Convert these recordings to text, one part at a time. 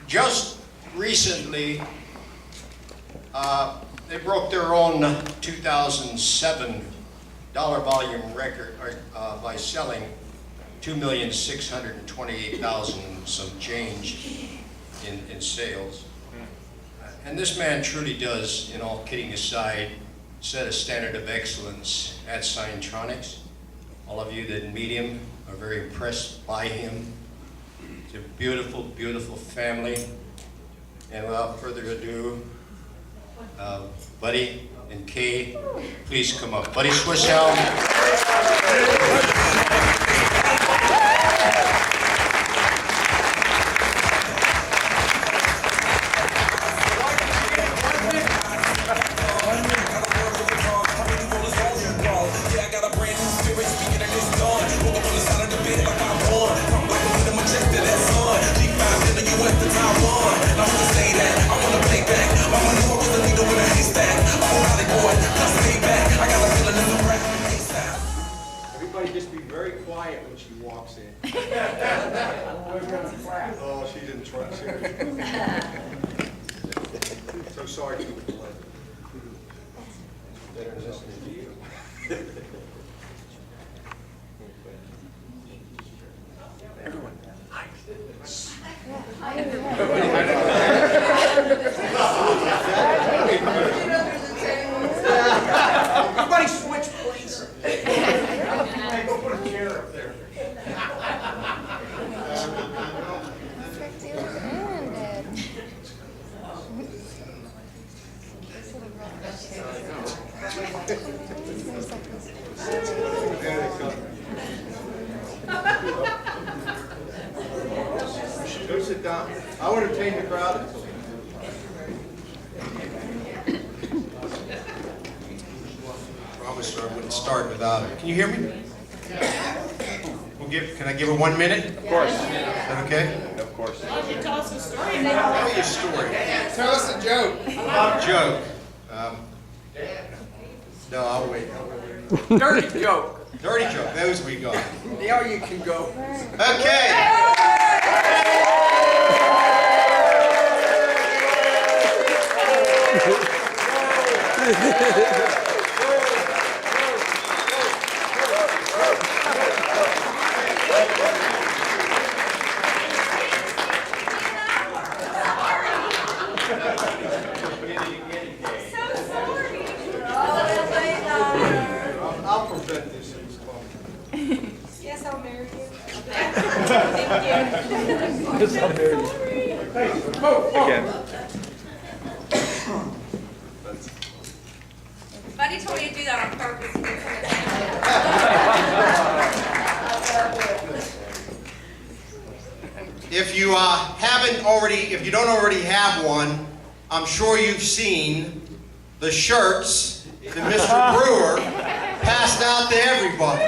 Just recently, they broke their own 2007 dollar volume record by selling 2,628,000 some change in sales. And this man truly does, in all kidding aside, set a standard of excellence at Signtronics. All of you that meet him are very impressed by him. It's a beautiful, beautiful family. And without further ado, Buddy and Kay, please come up. Buddy Swisshelm. Just be very quiet when she walks in. Oh, she didn't trust you. So sorry to the blood. Better listening to you. Everyone. Everybody switch places. Go sit down. I'll entertain the crowd until Promise I wouldn't start without it. Can you hear me? Can I give her 1 minute? Of course. Is that okay? Of course. Why don't you tell us a story? Tell me a story. Tell us a joke. Joke. No, I'll wait. Dirty joke. Dirty joke. Those we got. Now you can go. Okay. I'll prevent this in this club. Yes, I'll marry you. Yes, I'll marry you. Again. Buddy told me to do that on purpose. If you if you don't already have one, I'm sure you've seen the shirts that Mr. Brewer passed out to everybody.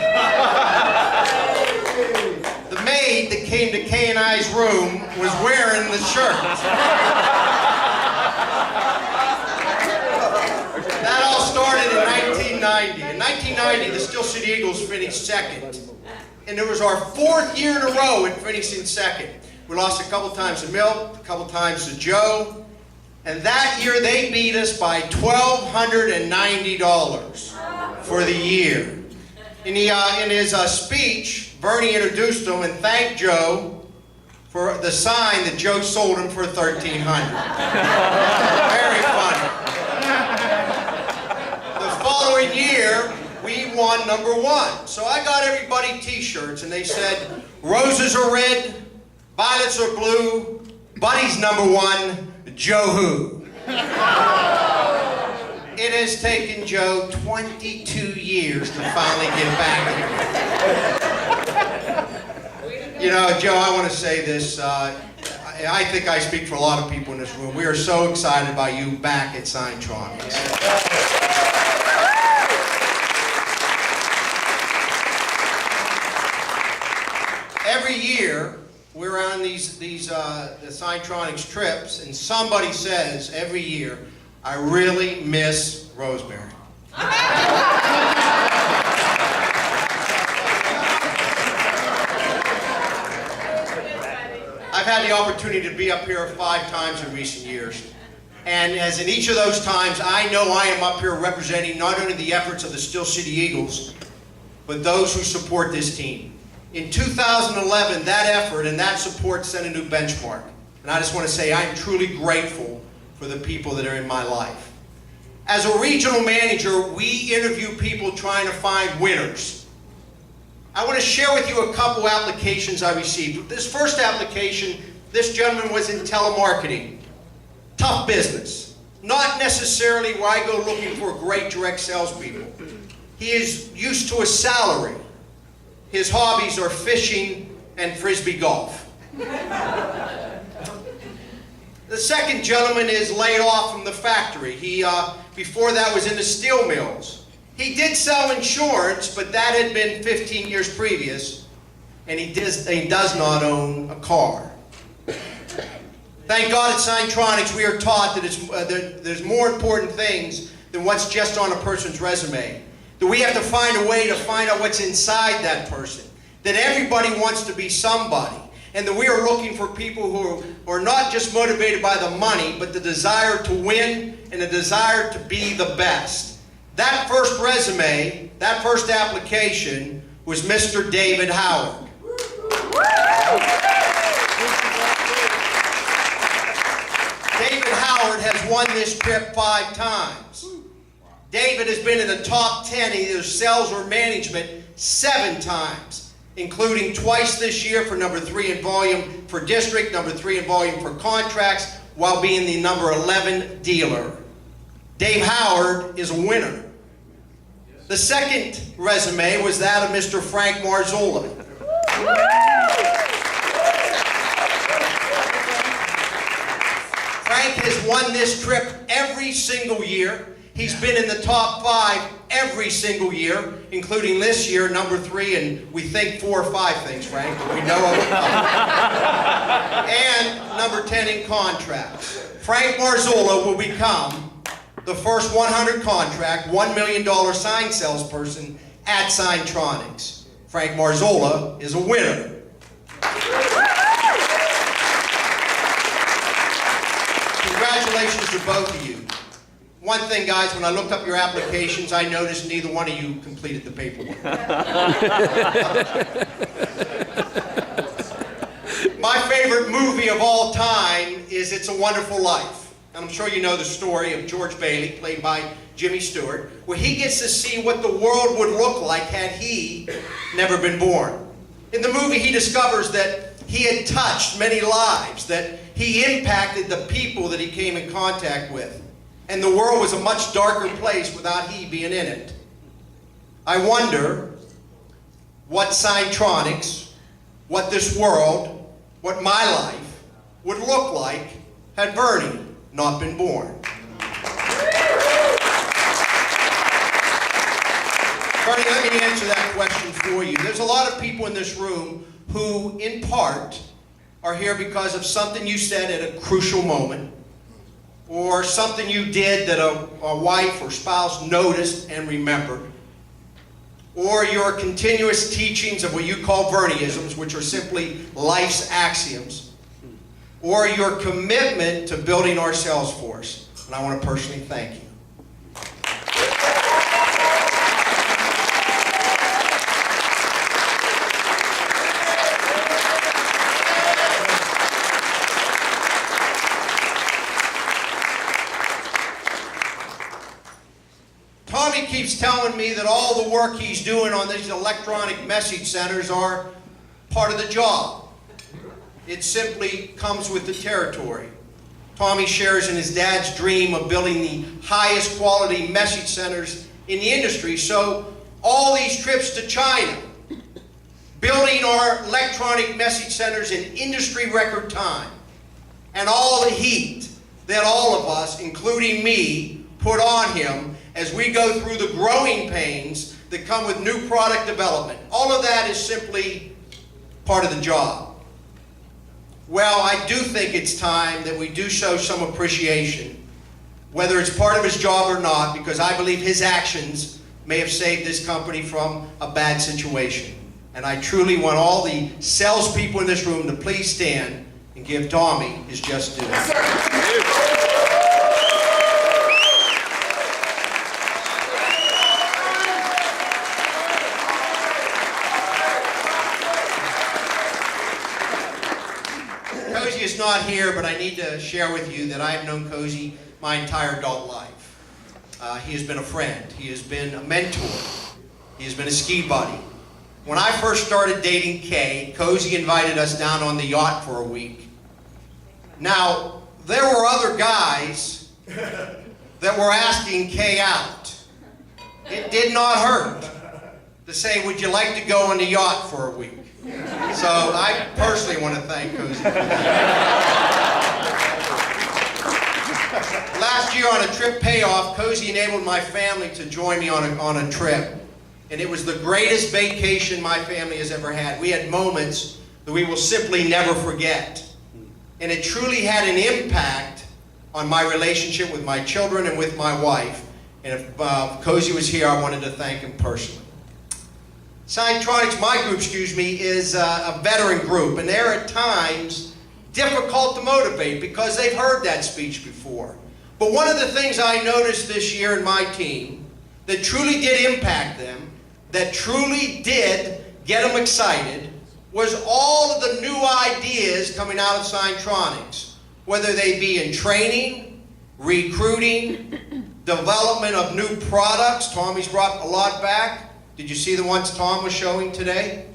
The maid that came to Kay and I's room was wearing the shirt. That all started in 1990. In 1990, the Steel City Eagles finished second. And it was our 4th year in a row in finishing second. We lost a couple times to Milt, a couple times to Joe. And that year they beat us by $1,290 for the year. In his speech, Bernie introduced him and thanked Joe for the sign that Joe sold him for $1,300. Very funny. The following year, we won #1. So I got everybody t-shirts and they said, roses are red, violets are blue, Buddy's #1, Joe Who. It has taken Joe 22 years to finally get back here. You know, Joe, I want to say this. I think I speak for a lot of people in this room. We are so excited about you back at Signtronics. Every year, we're on the Signtronics trips, and somebody says every year, I really miss Rosemary. I've had the opportunity to be up here 5 times in recent years. And as in each of those times, I know I am up here representing not only the efforts of the Steel City Eagles, but those who support this team. In 2011, that effort and that support set a new benchmark. And I just want to say I'm truly grateful for the people that are in my life. As a regional manager, we interview people trying to find winners. I want to share with you a couple applications I received. This first application, this gentleman was in telemarketing. Tough business. Not necessarily where I go looking for great direct salespeople. He is used to a salary. His hobbies are fishing and frisbee golf. The second gentleman is laid off from the factory. He, before that, was in the steel mills. He did sell insurance, but that had been 15 years previous, and he does not own a car. Thank God at Signtronics we are taught that there's more important things than what's just on a person's resume. That we have to find a way to find out what's inside that person. That everybody wants to be somebody. And that we are looking for people who are not just motivated by the money, but the desire to win and the desire to be the best. That first resume, that first application, was Mr. David Howard. David Howard has won this trip 5 times. David has been in the top 10 in either sales or management 7 times, including twice this year for number 3 in volume for district, number 3 in volume for contracts, while being the number 11 dealer. Dave Howard is a winner. The second resume was that of Mr. Frank Marzola. Frank has won this trip every single year. He's been in the top 5 every single year, including this year, number 3, and we think 4 or 5 things, Frank, but we know of them. And number 10 in contracts. Frank Marzola will become the first 100 contract, $1 million sign salesperson at Signtronics. Frank Marzola is a winner. Congratulations to both of you. One thing, guys, when I looked up your applications, I noticed neither one of you completed the paperwork. My favorite movie of all time is It's a Wonderful Life. And I'm sure you know the story of George Bailey, played by Jimmy Stewart, where he gets to see what the world would look like had he never been born. In the movie, he discovers that he had touched many lives, that he impacted the people that he came in contact with. And the world was a much darker place without he being in it. I wonder what Signtronics, what this world, what my life would look like had Bernie not been born. Bernie, let me answer that question for you. There's a lot of people in this room who, in part, are here because of something you said at a crucial moment, or something you did that a wife or spouse noticed and remembered, or your continuous teachings of what you call Bernieisms, which are simply life's axioms, or your commitment to building our sales force. And I want to personally thank you. Tommy keeps telling me that all the work he's doing on these electronic message centers are part of the job. It simply comes with the territory. Tommy shares in his dad's dream of building the highest quality message centers in the industry, so all these trips to China, building our electronic message centers in industry record time, and all the heat that all of us, including me, put on him as we go through the growing pains that come with new product development. All of that is simply part of the job. Well, I do think it's time that we do show some appreciation, whether it's part of his job or not, because I believe his actions may have saved this company from a bad situation. And I truly want all the salespeople in this room to please stand and give Tommy his just due. Cozy is not here, but I need to share with you that I have known Cozy my entire adult life. He has been a friend. He has been a mentor. He has been a ski buddy. When I first started dating Kay, Cozy invited us down on the yacht for a week. Now, there were other guys that were asking Kay out. It did not hurt to say, would you like to go on the yacht for a week? So I personally want to thank Cozy. Last year on a trip payoff, Cozy enabled my family to join me on a trip. And it was the greatest vacation my family has ever had. We had moments that we will simply never forget. And it truly had an impact on my relationship with my children and with my wife. And if Cozy was here, I wanted to thank him personally. Signtronics, my group, is a veteran group. And they're at times difficult to motivate because they've heard that speech before. But one of the things I noticed this year in my team that truly did impact them, that truly did get them excited, was all of the new ideas coming out of Signtronics, whether they be in training, recruiting, development of new products. Tommy's brought a lot back. Did you see the ones Tom was showing today?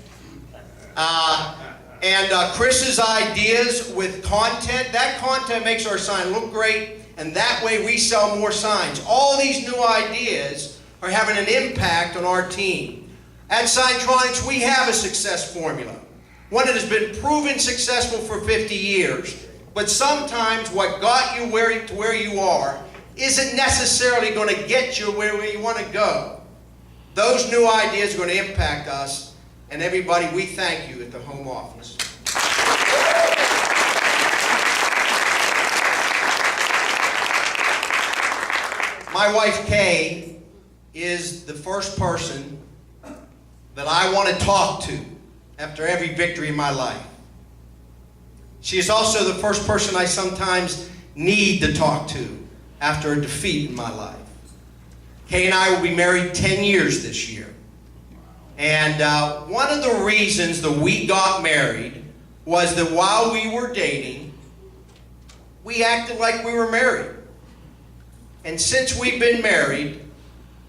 And Chris's ideas with content. That content makes our sign look great, and that way we sell more signs. All these new ideas are having an impact on our team. At Signtronics, we have a success formula, one that has been proven successful for 50 years. But sometimes what got you to where you are isn't necessarily going to get you where you want to go. Those new ideas are going to impact us, and everybody, we thank you at the home office. My wife, Kay, is the first person that I want to talk to after every victory in my life. She is also the first person I sometimes need to talk to after a defeat in my life. Kay and I will be married 10 years this year. And one of the reasons that we got married was that while we were dating, we acted like we were married. And since we've been married,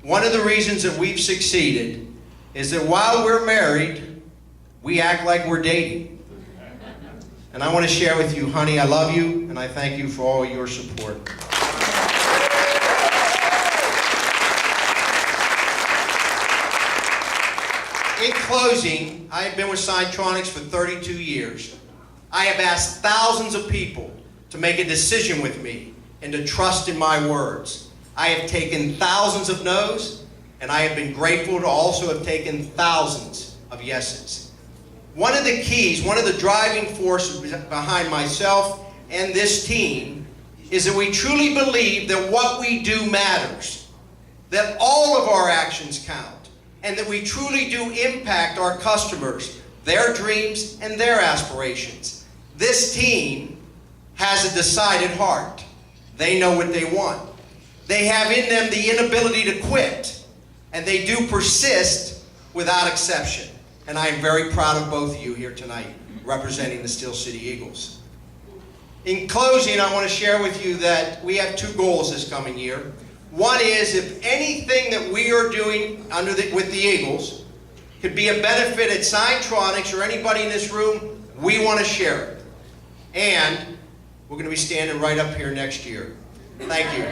one of the reasons that we've succeeded is that while we're married, we act like we're dating. And I want to share with you, honey, I love you, and I thank you for all your support. In closing, I have been with Signtronics for 32 years. I have asked thousands of people to make a decision with me and to trust in my words. I have taken thousands of no's, and I have been grateful to also have taken thousands of yeses. One of the keys, one of the driving forces behind myself and this team is that we truly believe that what we do matters, that all of our actions count, and that we truly do impact our customers, their dreams, and their aspirations. This team has a decided heart. They know what they want. They have in them the inability to quit, and they do persist without exception. And I am very proud of both of you here tonight, representing the Steel City Eagles. In closing, I want to share with you that we have two goals this coming year. One is, if anything that we are doing with the Eagles could be a benefit at Signtronics or anybody in this room, we want to share it. And we're going to be standing right up here next year. Thank you.